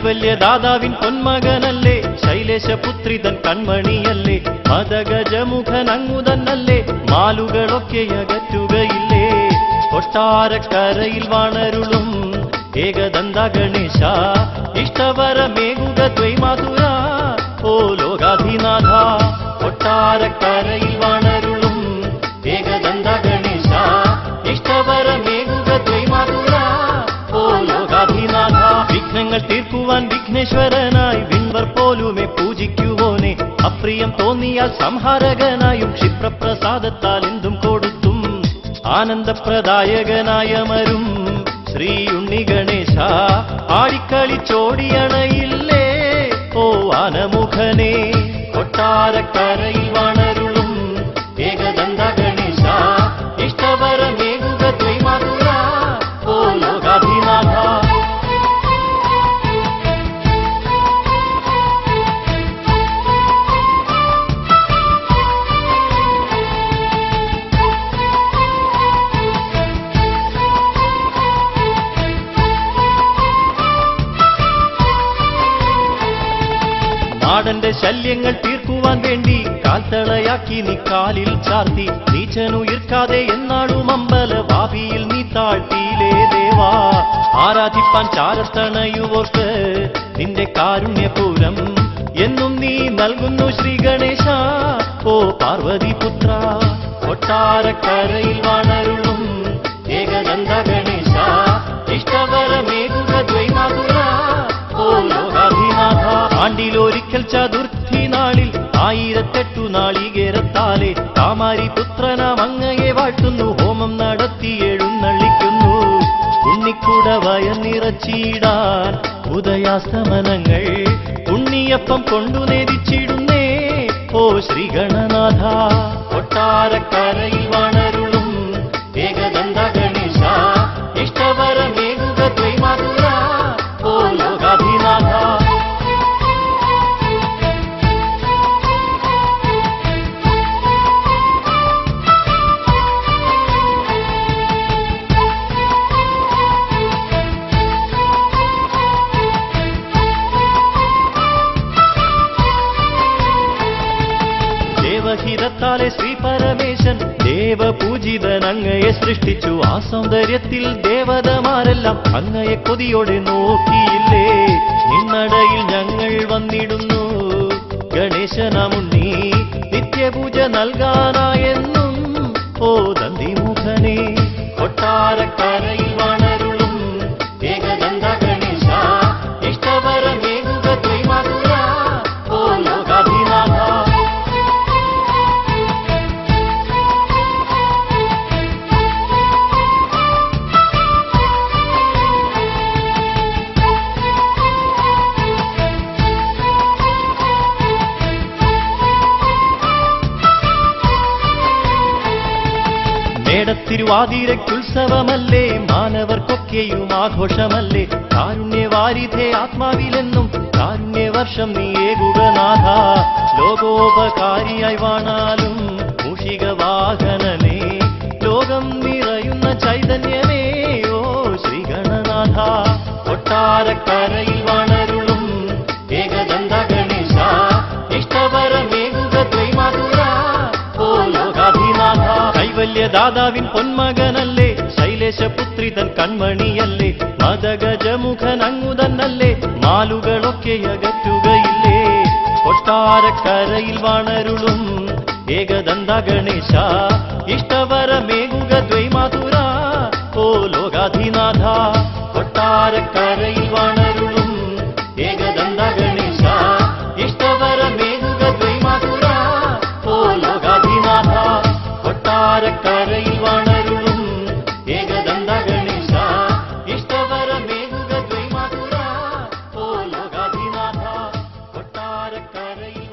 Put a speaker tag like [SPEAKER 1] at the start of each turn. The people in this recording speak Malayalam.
[SPEAKER 1] കൈവല്യദാതാവിൻ പൊന്മകനല്ലേ, ശൈലേശപുത്രിതൻ കൺമണിയല്ലേ, മദഗജമുഖനങ്ങുതന്നല്ലേ, മാലുകളൊക്കെ അകറ്റുകയില്ലേ. കൊട്ടാരക്കരയിൽ വാണരുളും ഏകദന്ത ഗണേശ, ഇഷ്ടവരമേകുക ദ്വൈമാതുര ഓ ലോകാധിനാഥ. കൊട്ടാരക്കരയിൽ വാണരുളും ഏകദന്ത ഗണേശ, ഇഷ്ടവരമേകുക ദ്വൈമാതുര ഓ ലോകാധിനാഥ. വിഘ്നങ്ങൾ തീർക്കുവാൻ വിഘ്നേശ്വരനായി വിൺവർ പോലുമേ പൂജിക്കുവോനെ, അപ്രിയം തോന്നിയാൽ സംഹാരകനായും ക്ഷിപ്രപ്രസാദത്താൽ എന്തും കൊടുത്തും ആനന്ദപ്രദായകനായമരും ശ്രീ ഉണ്ണി ഗണേശ, ആടിക്കളിച്ചോടിയണയില്ലേ ഓ ആനമുഖനെ. കൊട്ടാരക്കരയിൽ വാണരുളും ഏകദന്ത ഗണേശ, ഇഷ്ടവരമേകുക ദ്വൈമാതുര ഓ ലോകാധിനാഥ. നാടന്റെ ശല്യങ്ങൾ തീർക്കുവാൻ വേണ്ടി കാൽത്തളയാക്കി നീ കാലിൽ ചാർത്തി, നീച്ചനുയിർക്കാതെ എന്നാളും അമ്പല ഭാവിയിൽ നീ താഴ്ത്തിയിലേ ദേവാ. ആരാധിപ്പാൻ ചാരത്തണയുവോർക്ക് നിന്റെ കാരുണ്യപൂരം എന്നും നീ നൽകുന്നു ശ്രീ ഗണേശ ഓ പാർവതിപുത്ര. കൊട്ടാരക്കരയിൽ വാണരുളും ഏകദന്ത ഗണേശ, ഇഷ്ടവരമേകുക ദ്വൈമാതുര ഓ ലോകാധിനാഥ. ആണ്ടിലൊരിക്കൽ ചതുർത്ഥി നാളിൽ 1008 നാളികേരത്താലെ കാമാരി പുത്രനാം അങ്ങയെ വാഴ്ത്തുന്നു, ഹോമം നടത്തി എഴുന്നള്ളിക്കുന്നു. ഉണ്ണിക്കുട വയന്നിറച്ചിടാൻ ഉദയാസ്തമനങ്ങൾ ഉണ്ണിയപ്പം കൊണ്ടു നേദിച്ചിടുന്നേ ഓ ശ്രീഗണനാഥ. കൊട്ടാരക്കരയിൽ വാണരുളും ഏകദന്ത ഗണേശ, ഇഷ്ടവരമേകുക ദ്വൈമാതുര ഓ ലോകാധിനാഥ. ദേവഹിതത്താലെ ശ്രീ പരമേശൻ ദേവപൂജിതൻ അങ്ങയെ സൃഷ്ടിച്ചു, ആ സൗന്ദര്യത്തിൽ ദേവതമാരെല്ലാം അങ്ങയെ കൊതിയോടെ നോക്കിയില്ലേ. നിന്നടയിൽ ഞങ്ങൾ വന്നിടുന്നു ഗണേശനാമുണ്ണി, നിത്യപൂജ നൽകാനായെന്നും ഓ ദന്തിമുഖനെ. കൊട്ടാരക്കരയിൽ വാണരുളും ഏകദന്ത ഗണേശ, ഇഷ്ടവരമേകുക ദ്വൈമാതുര ഓ ലോകാധിനാഥ. മേടത്തിരുവാതിരയ്ക്കുത്സവമല്ലേ, മാനവർക്കൊക്കെയും ആഘോഷമല്ലേ, കാരുണ്യവാരിധേ ആത്മാവിലെന്നും കാരുണ്യവർഷം നീയേകുകനാഥ. ലോകോപകാരിയായി വാണാലും മൂഷിക വാഹനനേ, ലോകം നിറയുന്ന ചൈതന്യമേ ഓ ശ്രീഗണനാഥ. കൊട്ടാരക്കരയിൽ വാണരുളും ഏകദന്ത ഗണേശ, ഇഷ്ടവരമേകുക ദ്വൈമാതുര ഓ ലോകാധിനാഥ. കൈവല്യദാതാവിൻ പൊന്മകനല്ലേ, ശൈലേശപുത്രിതൻ കൺമണിയല്ലേ, മദഗജമുഖനങ്ങുതന്നല്ലേ, മാലുകളൊക്കെ അകറ്റുകയില്ലേ. കൊട്ടാരക്കരയിൽ വാണരുളും ഏകദന്ത ഗണേശ, ഇഷ്ടവരമേകുക ദ്വൈമാതുര ഓ ലോകാധിനാഥ. കൊട്ടാരക്കരയിൽ വാണരുളും ഏകദന്ത ഗണേശ, ഇഷ്ടവരമേകുക ദ്വൈമാതുര ഓ ലോകാധിനാഥ. കൊട്ടാരക്കരയിൽ വാണരുളും ഏകദന്ത ഗണേശ, ഇഷ്ടവരമേകുക ദ്വൈമാതുര ഓ ലോകാധിനാഥ. കൊട്ടാരക്കരയിൽ